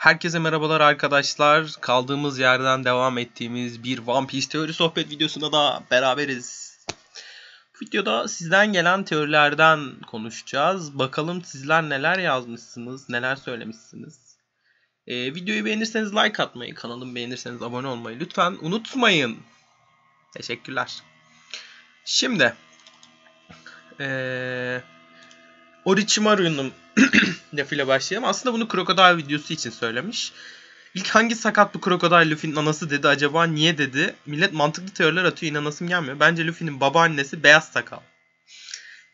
Herkese merhabalar arkadaşlar. Kaldığımız yerden devam ettiğimiz bir One Piece teori sohbet videosunda da beraberiz. Bu videoda sizden gelen teorilerden konuşacağız. Bakalım sizler neler yazmışsınız, neler söylemişsiniz. Videoyu beğenirseniz like atmayı, kanalımı beğenirseniz abone olmayı lütfen unutmayın. Teşekkürler. Şimdi Orochimaru'nun lafıyla başlayalım. Aslında bunu Crocodile videosu için söylemiş. İlk hangi sakat bu Crocodile Luffy'nin anası dedi, acaba niye dedi? Millet mantıklı teoriler atıyor, inanasım gelmiyor. Bence Luffy'nin babaannesi beyaz sakal.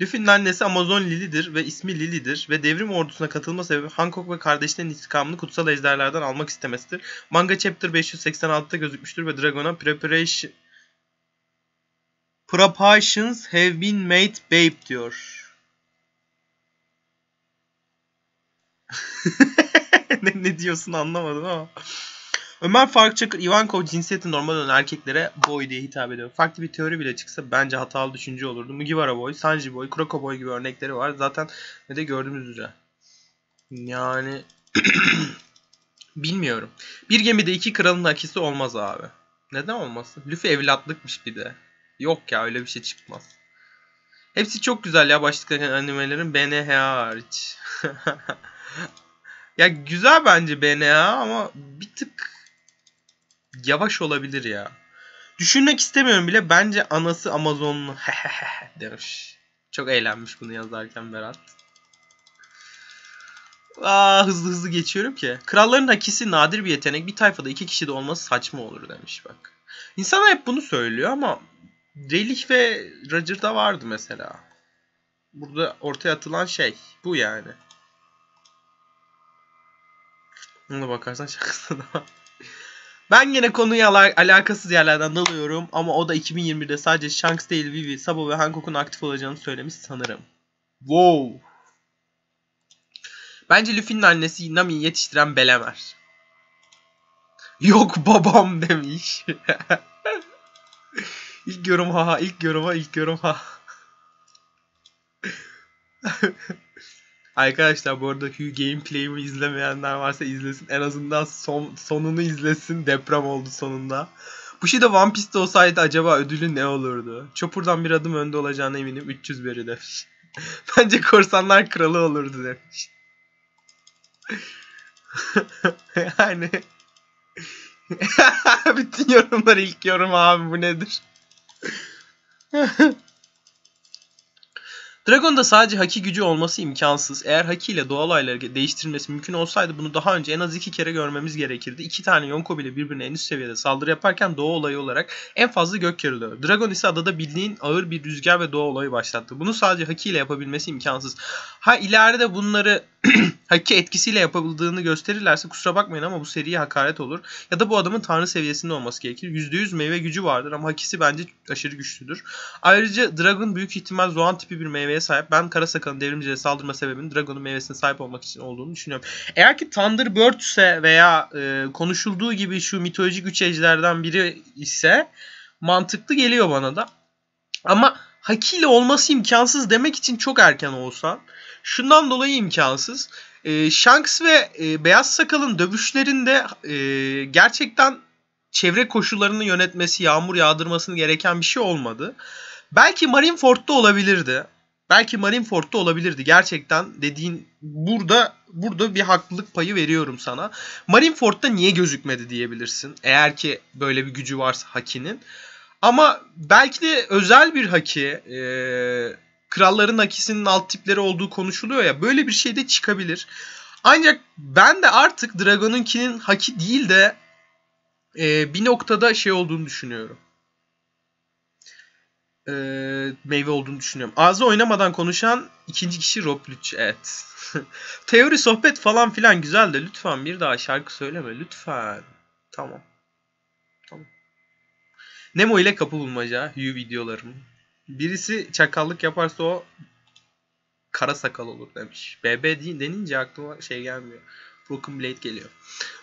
Luffy'nin annesi Amazon Lily'dir ve ismi Lily'dir ve devrim ordusuna katılma sebebi Hancock ve kardeşlerinin intikamını kutsal ejderlerden almak istemesidir. Manga Chapter 586'da gözükmüştür ve Dragon'a preparations have been made babe diyor. ne diyorsun anlamadım ama. Ömer Faruk Çakır, Ivankov cinsiyeti normal olan erkeklere boy diye hitap ediyor. Farklı bir teori bile çıksa bence hatalı düşünce olurdu. Mugiwara boy, Sanji boy, Kroko boy gibi örnekleri var. Zaten ne de gördüğümüz üzere. Yani bilmiyorum. Bir gemide iki kralın akisi olmaz abi. Neden olmasın? Luffy evlatlıkmış bir de. Yok ya, öyle bir şey çıkmaz. Hepsi çok güzel ya, başlıktaki animelerin, BNH hariç. Ya güzel bence BNH ama bir tık yavaş olabilir ya. Düşünmek istemiyorum bile, bence anası Amazonlu demiş. Çok eğlenmiş bunu yazarken Berat. Hızlı geçiyorum ki. Kralların hakisi nadir bir yetenek. Bir tayfada iki kişi de olması saçma olur demiş bak. İnsanlar hep bunu söylüyor ama Rayleigh ve Roger'da vardı mesela. Burada ortaya atılan şey bu yani. Ona bakarsan şakası da var. Ben yine konuya alakasız yerlerden dalıyorum ama o da 2021'de sadece Shanks değil, Vivi, Sabo ve Hancock'un aktif olacağını söylemiş sanırım. Wow. Bence Luffy'nin annesi Nami'yi yetiştiren Belemer. Yok babam demiş. İlk yorum ha, ilk yorum ha. Arkadaşlar bu arada Hugh gameplay'imi izlemeyenler varsa izlesin. En azından sonunu izlesin. Deprem oldu sonunda. Bu şey de One Piece'te olsaydı acaba ödülü ne olurdu? Chopper'dan bir adım önde olacağına eminim. 300 beri demiş. Bence korsanlar kralı olurdu demiş. Yani bütün yorumlar ilk yorum abi, bu nedir? Dragon'da sadece haki gücü olması imkansız. Eğer haki ile doğal olayları değiştirilmesi mümkün olsaydı bunu daha önce en az 2 kere görmemiz gerekirdi. 2 tane Yonko bile birbirine en üst seviyede saldırı yaparken doğa olayı olarak en fazla gök yarılıyor. Dragon ise adada bildiğin ağır bir rüzgar ve doğa olayı başlattı. Bunu sadece haki ile yapabilmesi imkansız. Ha ileride bunları haki etkisiyle yapıldığını gösterirlerse kusura bakmayın ama bu seriye hakaret olur. Ya da bu adamın tanrı seviyesinde olması gerekir. %100 meyve gücü vardır ama hakisi bence aşırı güçlüdür. Ayrıca Dragon büyük ihtimal Zoan tipi bir meyveye sahip. Ben Karasakal'ın devrimcilere saldırma sebebinin Dragon'un meyvesine sahip olmak için olduğunu düşünüyorum. Eğer ki Thunderbird ise veya konuşulduğu gibi şu mitolojik üç ejderden biri ise mantıklı geliyor bana da. Ama haki ile olması imkansız demek için çok erken olsa. Şundan dolayı imkansız. Shanks ve Beyaz Sakal'ın dövüşlerinde gerçekten çevre koşullarını yönetmesi, yağmur yağdırmasını gereken bir şey olmadı. Belki Marineford'da olabilirdi. Gerçekten dediğin burada bir haklılık payı veriyorum sana. Marineford'da niye gözükmedi diyebilirsin. Eğer ki böyle bir gücü varsa Haki'nin. Ama belki de özel bir Haki, kralların Haki'sinin alt tipleri olduğu konuşuluyor ya, böyle bir şey de çıkabilir. Ancak ben de artık Dragon'unkinin Haki değil de bir noktada şey olduğunu düşünüyorum. Meyve olduğunu düşünüyorum. Ağzı oynamadan konuşan ikinci kişi Rob Lütç. Evet. Teori sohbet falan filan güzel de lütfen bir daha şarkı söyleme. Lütfen. Tamam. Nemo ile kapı bulmaca. Hugh videolarım. Birisi çakallık yaparsa o kara sakal olur demiş. BB denince aklıma şey gelmiyor. Broken Blade geliyor.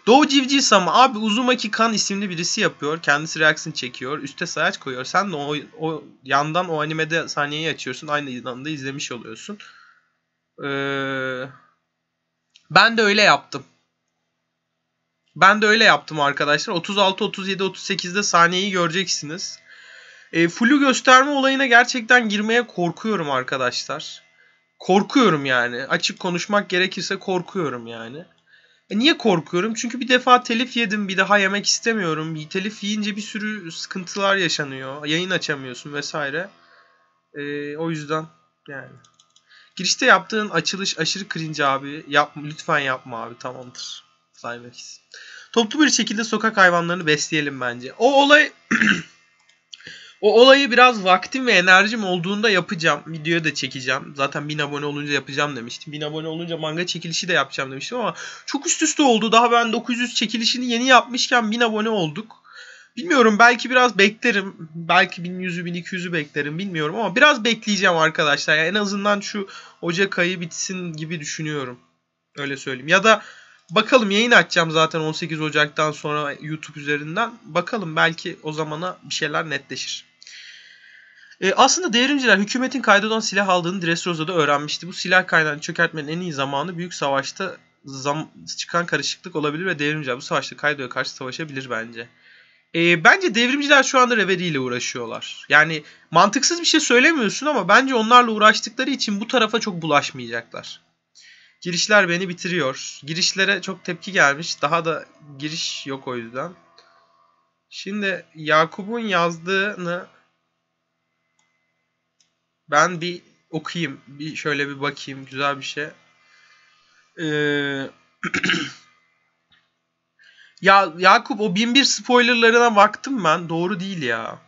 Doğu Civciv Sama. Abi Uzumaki Kan isimli birisi yapıyor. Kendisi reaction çekiyor. Üste sayaç koyuyor. Sen de o yandan o animede sahneyi açıyorsun. Aynı anda izlemiş oluyorsun. Ben de öyle yaptım. Ben de öyle yaptım arkadaşlar. 36, 37, 38'de saniyeyi göreceksiniz. Full'ü gösterme olayına gerçekten girmeye korkuyorum arkadaşlar. Korkuyorum yani. Açık konuşmak gerekirse korkuyorum yani. Niye korkuyorum? Çünkü bir defa telif yedim, bir daha yemek istemiyorum. Bir telif yiyince bir sürü sıkıntılar yaşanıyor. Yayın açamıyorsun vesaire. O yüzden yani. Girişte yaptığın açılış aşırı cringe abi. Lütfen yapma abi, tamamdır. Saymex. Toplu bir şekilde sokak hayvanlarını besleyelim bence. O olayı biraz vaktim ve enerjim olduğunda yapacağım. Videoya da çekeceğim. Zaten 1000 abone olunca yapacağım demiştim. 1000 abone olunca manga çekilişi de yapacağım demiştim ama çok üst üste oldu. Daha ben 900 çekilişini yeni yapmışken 1000 abone olduk. Bilmiyorum, belki biraz beklerim. Belki 1100'ü 1200'ü beklerim, bilmiyorum ama biraz bekleyeceğim arkadaşlar. Yani en azından şu Ocak ayı bitsin gibi düşünüyorum. Öyle söyleyeyim. Ya da bakalım, yayın açacağım zaten 18 Ocak'tan sonra YouTube üzerinden. Bakalım, belki o zamana bir şeyler netleşir. Aslında devrimciler hükümetin Kaido'dan silah aldığını Dressrosa'da öğrenmişti. Bu silah kaynağını çökertmenin en iyi zamanı büyük savaşta çıkan karışıklık olabilir ve devrimciler bu savaşta Kaido'ya karşı savaşabilir bence. Bence devrimciler şu anda Reverie ile uğraşıyorlar. Yani mantıksız bir şey söylemiyorsun ama bence onlarla uğraştıkları için bu tarafa çok bulaşmayacaklar. Girişler beni bitiriyor. Girişlere çok tepki gelmiş. Daha da giriş yok o yüzden. Şimdi Yakup'un yazdığını ben bir okuyayım. Bir şöyle bir bakayım. Güzel bir şey. Ya Yakup, o 1001 spoilerlarına baktım ben. Doğru değil ya.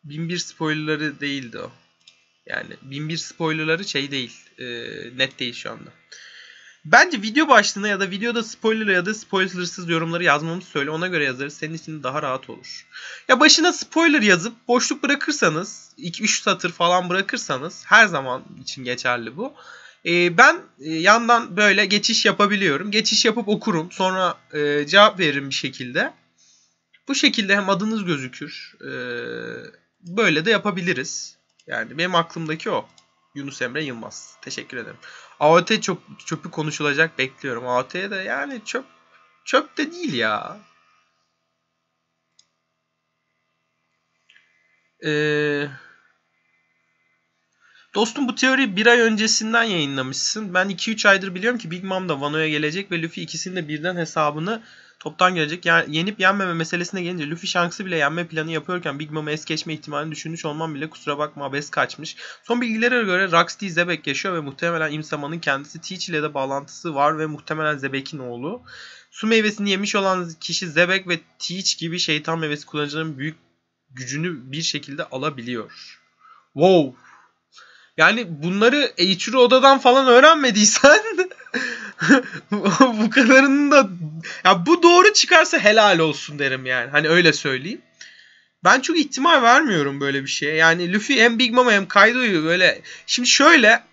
1001 spoilerları değildi o. Yani 1001 spoilerları şey değil. Net değil şu anda. Bence video başlığına ya da videoda spoiler ya da spoilersız yorumları yazmamızı söyle. Ona göre yazarız. Senin için daha rahat olur. Ya başına spoiler yazıp boşluk bırakırsanız, 2-3 satır falan bırakırsanız, her zaman için geçerli bu. Ben yandan böyle geçiş yapabiliyorum. Geçiş yapıp okurum. Sonra cevap veririm bir şekilde. Bu şekilde hem adınız gözükür. Böyle de yapabiliriz. Yani benim aklımdaki o. Yunus Emre Yılmaz. Teşekkür ederim. AOT çöpü konuşulacak, bekliyorum. AOT'ye de yani çöp de değil ya. Dostum, bu teoriyi bir ay öncesinden yayınlamışsın. Ben 2-3 aydır biliyorum ki Big Mom da Wano'ya gelecek ve Luffy ikisinin de birden hesabını toptan gelecek. Yani yenip yenmeme meselesine gelince Luffy Shanks'ı bile yenme planı yapıyorken Big Mom'u es geçme ihtimalini düşünmüş olmam bile kusura bakma abes kaçmış. Son bilgilere göre Rocksteady Zebek yaşıyor ve muhtemelen Imsama'nın kendisi Teach ile de bağlantısı var ve muhtemelen Zebek'in oğlu. Su meyvesini yemiş olan kişi Zebek ve Teach gibi şeytan meyvesi kullanıcıların büyük gücünü bir şekilde alabiliyor. Wow. Yani bunları Eiichiro Oda'dan falan öğrenmediysen bu kadarının da ya bu doğru çıkarsa helal olsun derim yani. Hani öyle söyleyeyim. Ben çok ihtimal vermiyorum böyle bir şeye. Yani Luffy hem Big Mom hem Kaido'yu böyle... Şimdi şöyle...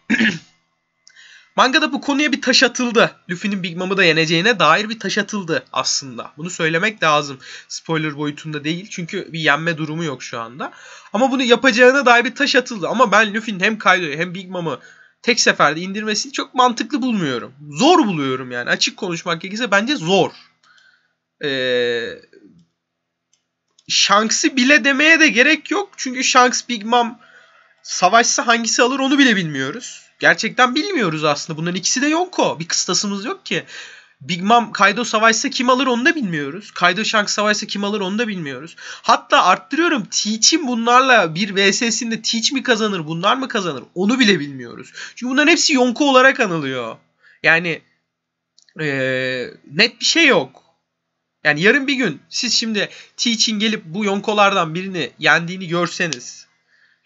Mangada bu konuya bir taş atıldı. Luffy'nin Big Mom'u da yeneceğine dair bir taş atıldı aslında. Bunu söylemek lazım. Spoiler boyutunda değil. Çünkü bir yenme durumu yok şu anda. Ama bunu yapacağına dair bir taş atıldı. Ama ben Luffy'nin hem Kaido'yu hem Big Mom'u tek seferde indirmesini çok mantıklı bulmuyorum. Zor buluyorum yani. Açık konuşmak gerekirse bence zor. Shanks'ı bile demeye de gerek yok. Çünkü Shanks, Big Mom savaşsa hangisi alır onu bile bilmiyoruz. Gerçekten bilmiyoruz aslında. Bunların ikisi de Yonko. Bir kıstasımız yok ki. Big Mom Kaido savaşsa kim alır onu da bilmiyoruz. Kaido Shanks savaşsa kim alır onu da bilmiyoruz. Hatta arttırıyorum, Teach'in bunlarla bir VS'sinde Teach mi kazanır, bunlar mı kazanır onu bile bilmiyoruz. Çünkü bunların hepsi Yonko olarak anılıyor. Yani net bir şey yok. Yani yarın bir gün siz şimdi Teach'in gelip bu Yonkolardan birini yendiğini görseniz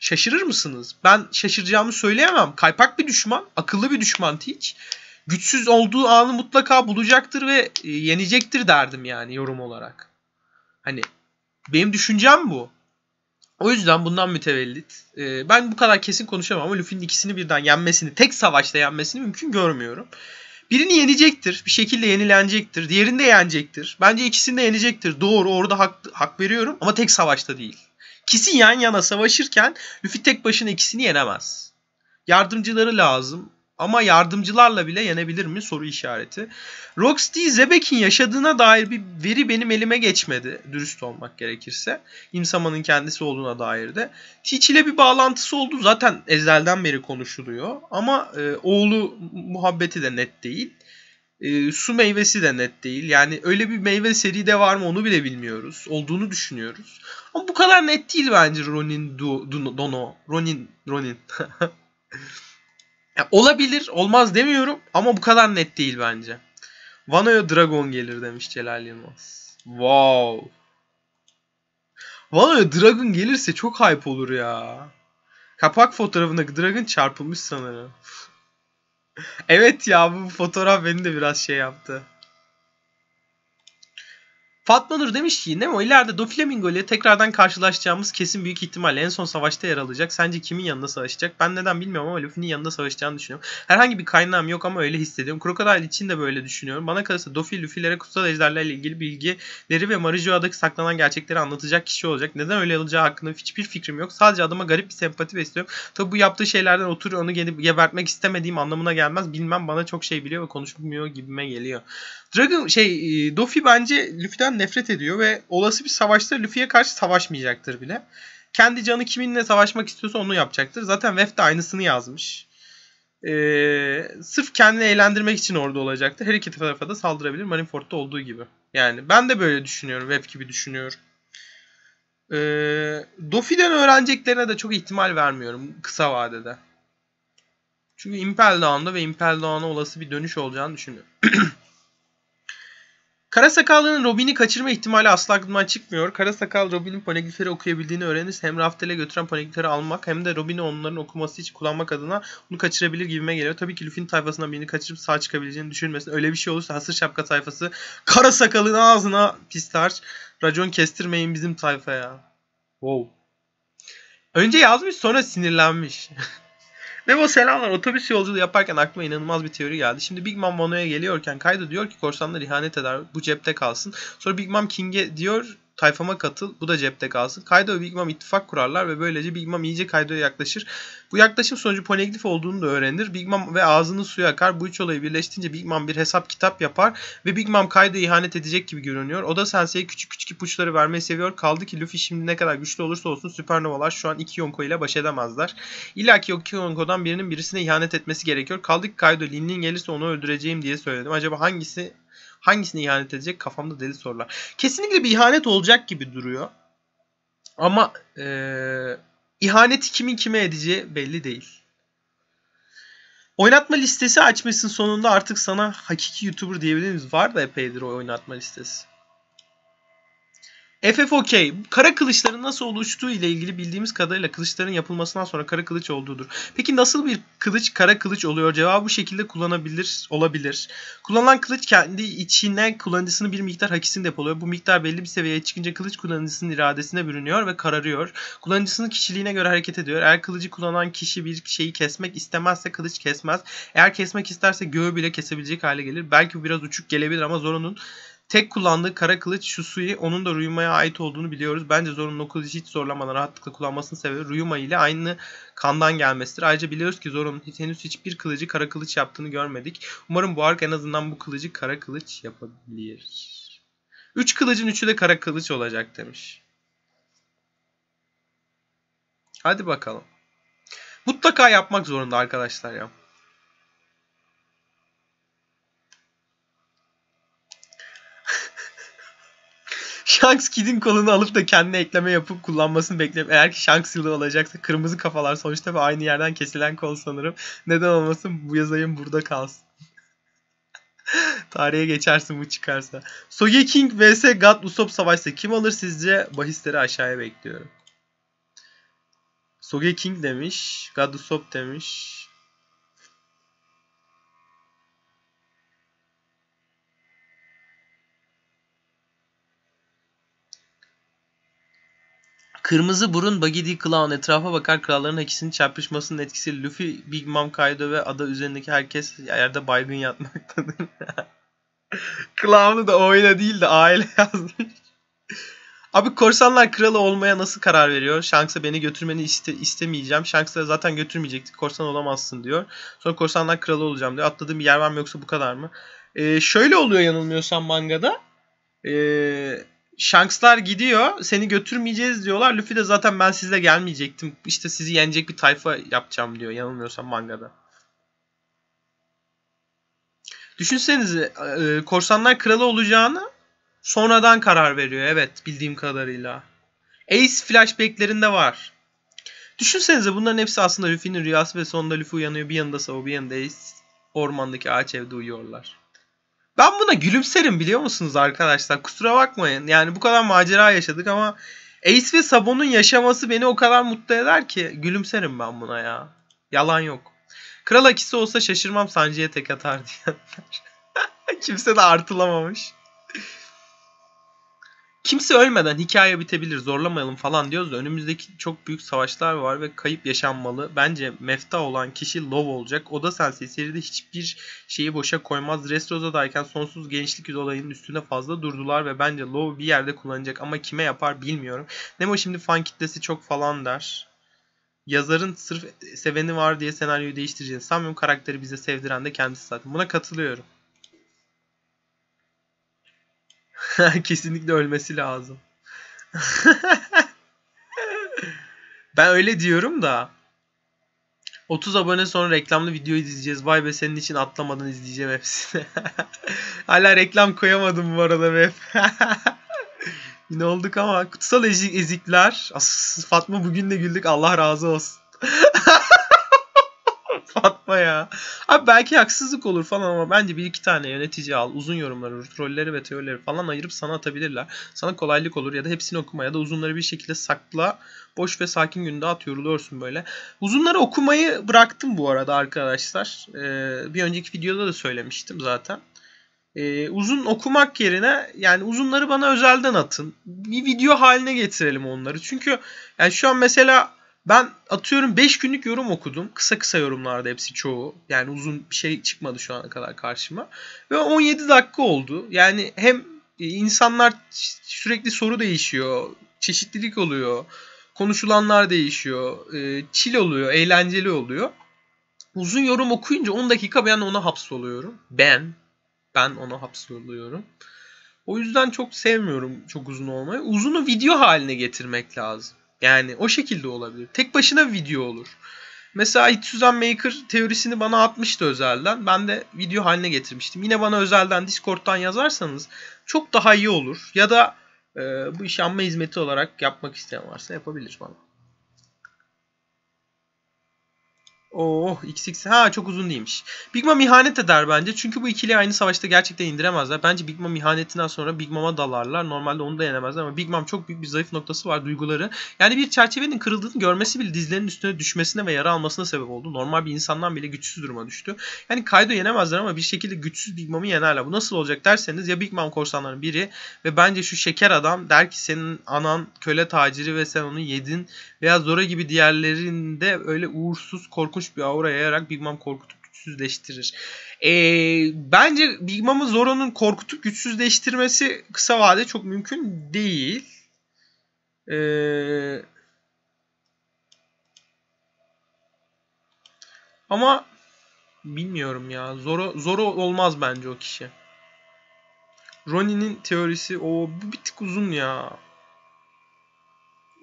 şaşırır mısınız? Ben şaşıracağımı söyleyemem. Kaypak bir düşman, akıllı bir düşman Teach. Güçsüz olduğu anı mutlaka bulacaktır ve yenecektir derdim yani yorum olarak. Hani benim düşüncem bu. O yüzden bundan mütevellit. Ben bu kadar kesin konuşamam ama Luffy'nin ikisini birden yenmesini, tek savaşta yenmesini mümkün görmüyorum. Birini yenecektir. Bir şekilde yenilenecektir. Diğerini de yenecektir. Bence ikisini de yenecektir. Doğru, orada hak veriyorum ama tek savaşta değil. İkisi yan yana savaşırken Luffy tek başına ikisini yenemez. Yardımcıları lazım. Ama yardımcılarla bile yenebilir mi? Soru işareti. Roxy Zebek'in yaşadığına dair bir veri benim elime geçmedi. Dürüst olmak gerekirse. İmsama'nın kendisi olduğuna dair de. Teach ile bir bağlantısı oldu. Zaten ezelden beri konuşuluyor. Ama oğlu muhabbeti de net değil. Su meyvesi de net değil. Yani öyle bir meyve seride var mı onu bile bilmiyoruz. Olduğunu düşünüyoruz. Ama bu kadar net değil bence Dono. Ronin. Ya olabilir, olmaz demiyorum ama bu kadar net değil bence. Wano'ya Dragon gelir demiş Celal Yılmaz. Wow. Wano'ya Dragon gelirse çok hype olur ya. Kapak fotoğrafındaki Dragon çarpılmış sanırım. Evet ya, bu fotoğraf beni de biraz şey yaptı. Fatma Nur demiş ki Nemo ileride Doflamingo ile tekrardan karşılaşacağımız kesin büyük ihtimalle en son savaşta yer alacak. Sence kimin yanında savaşacak? Ben neden bilmiyorum ama Luffy'nin yanında savaşacağını düşünüyorum. Herhangi bir kaynağım yok ama öyle hissediyorum. Crocodile için de böyle düşünüyorum. Bana kalırsa Dofi Luffy'lere kutsal ejderlerle ilgili bilgileri ve Marijoa'daki saklanan gerçekleri anlatacak kişi olacak. Neden öyle olacağı hakkında hiçbir fikrim yok. Sadece adama garip bir sempati besliyorum. Tabi bu yaptığı şeylerden oturuyor onu gebertmek istemediğim anlamına gelmez. Bilmem, bana çok şey biliyor ve konuşmuyor gibime geliyor. Dofi bence Luffy'den nefret ediyor ve olası bir savaşta Luffy'ye karşı savaşmayacaktır bile. Kendi canı kiminle savaşmak istiyorsa onu yapacaktır. Zaten Vef de aynısını yazmış. Sırf kendini eğlendirmek için orada olacaktır. Her iki tarafa da saldırabilir. Marineford'da olduğu gibi. Yani ben de böyle düşünüyorum. Vef gibi düşünüyorum. Dofi'den öğreneceklerine de çok ihtimal vermiyorum kısa vadede. Çünkü Impel Down'da ve Impel Down'a olası bir dönüş olacağını düşünüyorum. Karasakallı'nın Robin'i kaçırma ihtimali asla aklımdan çıkmıyor. Karasakal Robin'in poneglyphleri okuyabildiğini öğrenirse hem Raftel'e götüren poneglyphleri almak hem de Robin'i onların okuması için kullanmak adına onu kaçırabilir gibime geliyor. Tabii ki Luffy'nin tayfasından birini kaçırıp sağ çıkabileceğini düşünmesin. Öyle bir şey olursa hasır şapka tayfası Karasakal'ın ağzına pisler. Racon kestirmeyin bizim tayfaya. Wow. Önce yazmış sonra sinirlenmiş. Nemo selamlar. Otobüs yolculuğu yaparken aklıma inanılmaz bir teori geldi. Şimdi Big Mom Wano'ya geliyorken Kaido diyor ki korsanlar ihanet eder. Bu cepte kalsın. Sonra Big Mom King'e diyor tayfama katıl. Bu da cepte kalsın. Kaido ve Big Mom ittifak kurarlar ve böylece Big Mom iyice Kaido'ya yaklaşır. Bu yaklaşım sonucu poneglyph olduğunu da öğrenir. Big Mom ve ağzını suya akar. Bu üç olayı birleştirince Big Mom bir hesap kitap yapar ve Big Mom Kaido'ya ihanet edecek gibi görünüyor. O da Sensei'ye küçük küçük ipuçları vermeyi seviyor. Kaldı ki Luffy şimdi ne kadar güçlü olursa olsun süpernovalar şu an iki Yonko ile baş edemezler. İlla ki o iki Yonko'dan birinin birisine ihanet etmesi gerekiyor. Kaldı ki Kaido Lin'in gelirse onu öldüreceğim diye söyledim. Acaba hangisine ihanet edecek? Kafamda deli sorular. Kesinlikle bir ihanet olacak gibi duruyor. Ama ihaneti kimin kime edeceği belli değil. Oynatma listesi açmışsın sonunda, artık sana hakiki YouTuber diyebilir miyiz? Var da epeydir o oynatma listesi. FFOK, kara kılıçların nasıl oluştuğu ile ilgili bildiğimiz kadarıyla kılıçların yapılmasından sonra kara kılıç olduğudur. Peki nasıl bir kılıç kara kılıç oluyor? Cevabı bu şekilde olabilir. Kullanılan kılıç kendi içine kullanıcısının bir miktar hakisini depoluyor. Bu miktar belli bir seviyeye çıkınca kılıç kullanıcısının iradesine bürünüyor ve kararıyor. Kullanıcısının kişiliğine göre hareket ediyor. Eğer kılıcı kullanan kişi bir şeyi kesmek istemezse kılıç kesmez. Eğer kesmek isterse göğü bile kesebilecek hale gelir. Belki bu biraz uçuk gelebilir ama Zoro'nun tek kullandığı kara kılıç Shusui, onun da Ryuma'ya ait olduğunu biliyoruz. Bence Zoro'nun o kılıcı hiç zorlamadan rahatlıkla kullanmasının sebebi Ryuma ile aynı kandan gelmesidir. Ayrıca biliyoruz ki Zoro'nun henüz hiçbir kılıcı kara kılıç yaptığını görmedik. Umarım bu ark en azından bu kılıcı kara kılıç yapabilir. 3 kılıcın 3'ü de kara kılıç olacak demiş. Hadi bakalım. Mutlaka yapmak zorunda arkadaşlar ya. Shanks Kid'in kolunu alıp da kendine ekleme yapıp kullanmasını bekliyorum. Eğer ki Shanks yılı olacaksa kırmızı kafalar sonuçta ve aynı yerden kesilen kol sanırım. Neden olmasın, bu yazayım burada kalsın. Tarihe geçersin bu çıkarsa. Sogeking vs God Usopp savaşsa kim alır sizce? Bahisleri aşağıya bekliyorum. Sogeking demiş. God Usopp demiş. Kırmızı burun Buggy D. Clown etrafa bakar, kralların ikisinin çarpışmasının etkisiyle Luffy, Big Mom, Kaido ve ada üzerindeki herkes yerde baygın yatmaktadır. Clown'u da oyla değil de aile yazmış. Abi korsanlar kralı olmaya nasıl karar veriyor? Shanks'a beni götürmeni istemeyeceğim. Shanks'a zaten götürmeyecektik. Korsan olamazsın diyor. Sonra korsanlar kralı olacağım diyor. Atladığım bir yer var mı yoksa bu kadar mı? Şöyle oluyor yanılmıyorsam mangada. Shanks'lar gidiyor. Seni götürmeyeceğiz diyorlar. Luffy de zaten ben sizle gelmeyecektim. İşte sizi yenecek bir tayfa yapacağım diyor. Yanılmıyorsam mangada. Düşünsenize korsanlar kralı olacağını sonradan karar veriyor. Evet, bildiğim kadarıyla. Ace flashbacklerinde var. Düşünsenize bunların hepsi aslında Luffy'nin rüyası ve sonunda Luffy uyanıyor. Bir yanında Sabo, bir yanında Ace ormandaki ağaç evde uyuyorlar. Ben buna gülümserim biliyor musunuz arkadaşlar? Kusura bakmayın. Yani bu kadar macera yaşadık ama Ace ve Sabo'nun yaşaması beni o kadar mutlu eder ki gülümserim ben buna ya. Yalan yok. Kral akisi olsa şaşırmam Sanji'ye tek atar diyenler. Kimse de artılamamış. Kimse ölmeden hikaye bitebilir, zorlamayalım falan diyoruz da önümüzdeki çok büyük savaşlar var ve kayıp yaşanmalı. Bence mefta olan kişi Love olacak. Oda Sensei seride hiçbir şeyi boşa koymaz. Dressrosa'dayken sonsuz gençlik olayının üstünde fazla durdular ve bence Love bir yerde kullanacak ama kime yapar bilmiyorum. Nemo şimdi fan kitlesi çok falan der. Yazarın sırf seveni var diye senaryoyu değiştireceğini sanmıyorum. Karakteri bize sevdiren de kendisi zaten. Buna katılıyorum. Kesinlikle ölmesi lazım. Ben öyle diyorum da 30 abone sonra reklamlı video izleyeceğiz. Vay be senin için atlamadan izleyeceğim hepsini. Hala reklam koyamadım bu arada be. Yine olduk ama kutsal ezikler. Fatma bugün de güldük. Allah razı olsun. Fatma ya. Abi belki haksızlık olur falan ama bence bir iki tane yönetici al. Uzun yorumları, trolleri ve teorileri falan ayırıp sana atabilirler. Sana kolaylık olur ya da hepsini okuma ya da uzunları bir şekilde sakla. Boş ve sakin günde at yoruluyorsun böyle. Uzunları okumayı bıraktım bu arada arkadaşlar. Bir önceki videoda da söylemiştim zaten. Uzun okumak yerine yani uzunları bana özelden atın. Bir video haline getirelim onları. Çünkü yani şu an mesela ben atıyorum 5 günlük yorum okudum. Kısa kısa yorumlarda hepsi çoğu. Yani uzun bir şey çıkmadı şu ana kadar karşıma. Ve 17 dakika oldu. Yani hem insanlar sürekli soru değişiyor. Çeşitlilik oluyor. Konuşulanlar değişiyor. Chill oluyor. Eğlenceli oluyor. Uzun yorum okuyunca 10 dakika ben ona hapsoluyorum. Ben ona hapsoluyorum. O yüzden çok sevmiyorum çok uzun olmayı. Uzunu video haline getirmek lazım. Yani o şekilde olabilir. Tek başına video olur. Mesela Hitsuzen Maker teorisini bana atmıştı özelden. Ben de video haline getirmiştim. Yine bana özelden Discord'dan yazarsanız çok daha iyi olur. Ya da bu işi anma hizmeti olarak yapmak isteyen varsa yapabilir bana. Oh XX çok uzun değilmiş. Big Mom ihanet eder bence. Çünkü bu ikiliyi aynı savaşta gerçekten indiremezler. Bence Big Mom ihanetinden sonra Big Mom'a dalarlar. Normalde onu da yenemezler ama Big Mom çok büyük bir zayıf noktası var, duyguları. Yani bir çerçevenin kırıldığını görmesi bile dizlerinin üstüne düşmesine ve yara almasına sebep oldu. Normal bir insandan bile güçsüz duruma düştü. Yani Kaido yenemezler ama bir şekilde güçsüz Big Mom'u yenerler. Bu nasıl olacak derseniz ya Big Mom korsanların biri ve bence şu şeker adam der ki senin anan köle taciri ve sen onu yedin veya Zora gibi diğerlerinde öyle uğursuz korkunç bir aura yayarak Big Mom korkutup güçsüzleştirir. Bence Big Mom'u Zoro'nun korkutup güçsüzleştirmesi kısa vadede çok mümkün değil. Ama bilmiyorum ya. Zoro olmaz bence o kişi. Ronin'in teorisi bu bir tık uzun ya.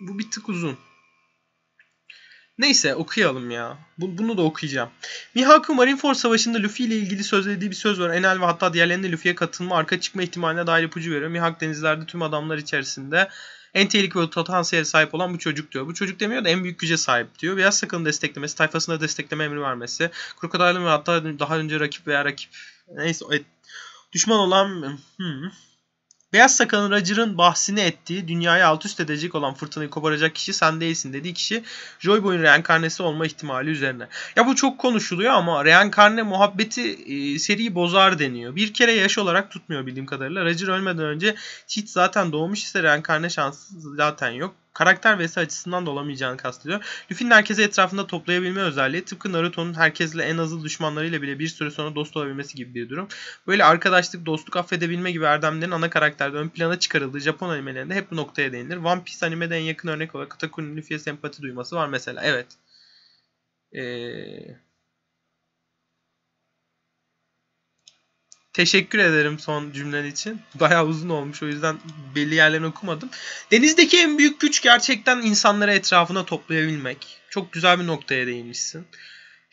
Bu bir tık uzun. Neyse okuyalım ya. Bunu da okuyacağım. Mihaku Marineford Savaşı'nda Luffy ile ilgili söylediği bir söz var. Enel ve hatta diğerlerinin Luffy'ye katılma, arka çıkma ihtimaline dair ipucu veriyor. Mihawk denizlerde tüm adamlar içerisinde en tehlikeli ve potansiyele sahip olan bu çocuk diyor. Bu çocuk demiyor da en büyük güce sahip diyor. Beyaz Sakal'ın desteklemesi, tayfasına destekleme emri vermesi, Crocodile'ın ve hatta daha önce rakip neyse düşman olan Beyaz Sakal'ın Roger'ın bahsini ettiği, dünyayı alt üst edecek olan fırtınayı koparacak kişi sen değilsin dediği kişi Joy Boy'un reenkarnesi olma ihtimali üzerine. Ya bu çok konuşuluyor ama reenkarne muhabbeti seriyi bozar deniyor. Bir kere yaş olarak tutmuyor bildiğim kadarıyla. Roger ölmeden önce Cheat zaten doğmuş ise reenkarne şansı zaten yok. karakter vs açısından da olamayacağını kastediyor. Luffy'nin herkesi etrafında toplayabilme özelliği tıpkı Naruto'nun herkesle en azı düşmanlarıyla bile bir süre sonra dost olabilmesi gibi bir durum. Böyle arkadaşlık, dostluk, affedebilme gibi erdemlerin ana karakterde ön plana çıkarıldığı Japon animelerinde hep bu noktaya değinilir. One Piece animede en yakın örnek olarak Otaku'nun Luffy'ye sempati duyması var mesela. Evet. Teşekkür ederim son cümlen için. Bayağı uzun olmuş, o yüzden belli yerlerini okumadım. Denizdeki en büyük güç gerçekten insanları etrafına toplayabilmek. Çok güzel bir noktaya değinmişsin.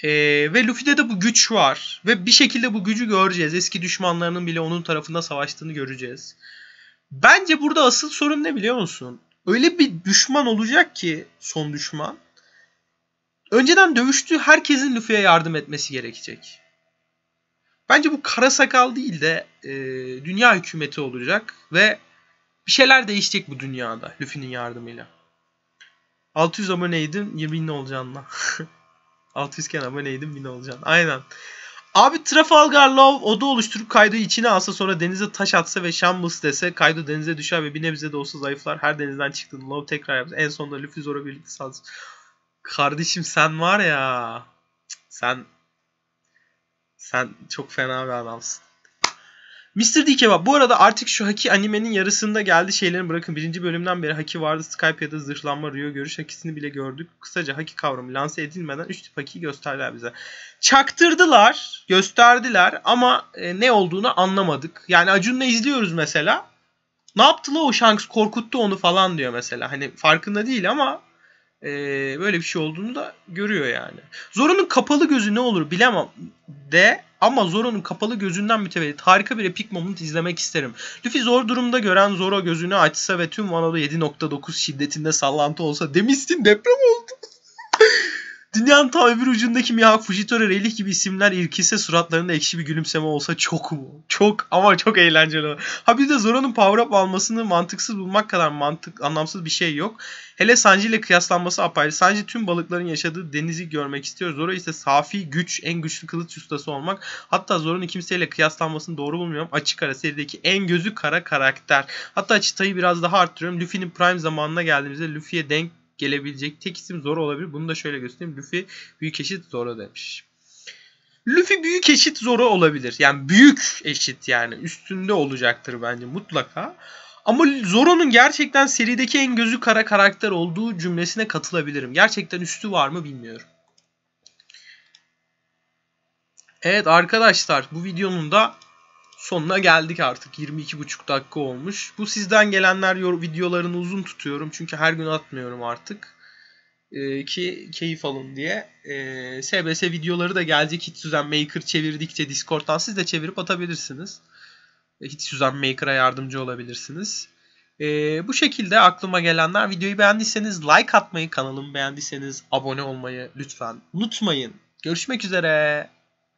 Ve Luffy'de de bu güç var. Ve bir şekilde bu gücü göreceğiz. Eski düşmanlarının bile onun tarafında savaştığını göreceğiz. Bence burada asıl sorun ne biliyor musun? Öyle bir düşman olacak ki, son düşman, önceden dövüştüğü herkesin Luffy'ye yardım etmesi gerekecek. Bence bu kara sakal değil de dünya hükümeti olacak ve bir şeyler değişecek bu dünyada Luffy'nin yardımıyla. 600 aboneydim, 20.000 olacağına. 600 iken aboneydim, 1000 olacaksın. Aynen. Abi Trafalgar Law oda oluşturup Kaido'yu içine alsa, sonra denize taş atsa ve Shambles dese, Kaido denize düşer ve bir nebze de olsa zayıflar. Her denizden çıktığında Law tekrar yapsa. En sonunda Luffy Zoro birlikte saldırır. Kardeşim sen var ya. Sen çok fena bir adamsın. Mr. D Kebap. Bu arada artık şu Haki animenin yarısında geldi şeylerin, bırakın. Birinci bölümden beri Haki vardı. Skype ya da zırhlanma, Ryo görüş Haki'sini bile gördük. Kısaca Haki kavramı lanse edilmeden 3 tip Haki'yi gösterdiler bize. Çaktırdılar, gösterdiler ama ne olduğunu anlamadık. Yani Acun'la izliyoruz mesela. Ne yaptı la o Shanks, korkuttu onu falan diyor mesela. Hani farkında değil ama böyle bir şey olduğunu da görüyor yani. Zoro'nun kapalı gözü ne olur bilemem de, ama Zoro'nun kapalı gözünden mütevellit harika bir epik moment izlemek isterim. Luffy zor durumda gören Zoro gözünü açsa ve tüm Wano'da 7.9 şiddetinde sallantı olsa, demiştin deprem oldu. Dünyanın tam öbür ucundaki Mihawk, Fujitora, Rayleigh gibi isimler irkilse, suratlarında ekşi bir gülümseme olsa çok mu? Çok ama çok eğlenceli olur. Ha bir de Zoro'nun power up almasını mantıksız bulmak kadar anlamsız bir şey yok. Hele Sanji ile kıyaslanması apayrı. Sanji tüm balıkların yaşadığı denizi görmek istiyor. Zoro ise safi güç, en güçlü kılıç ustası olmak. Hatta Zoro'nun kimseyle kıyaslanmasını doğru bulmuyorum. Açık ara serideki en gözü kara karakter. Hatta çıtayı biraz daha arttırıyorum. Luffy'nin prime zamanına geldiğimizde Luffy'ye denk gelebilecek tek isim Zoro olabilir. Bunu da şöyle göstereyim. Luffy büyük eşit Zoro demiş. Luffy büyük eşit Zoro olabilir. Yani büyük eşit, yani üstünde olacaktır bence mutlaka. Ama Zoro'nun gerçekten serideki en gözü kara karakter olduğu cümlesine katılabilirim. Gerçekten üstü var mı bilmiyorum. Evet arkadaşlar, bu videonun da sonuna geldik artık. 22,5 dakika olmuş. Bu sizden gelenler videolarını uzun tutuyorum. Çünkü her gün atmıyorum artık. Ki keyif alın diye. SBS videoları da gelecek. Hitsuzan Maker çevirdikçe Discord'dan siz de çevirip atabilirsiniz. Hitsuzan Maker'a yardımcı olabilirsiniz. Bu şekilde aklıma gelenler. Videoyu beğendiyseniz like atmayı, kanalımı beğendiyseniz abone olmayı lütfen unutmayın. Görüşmek üzere.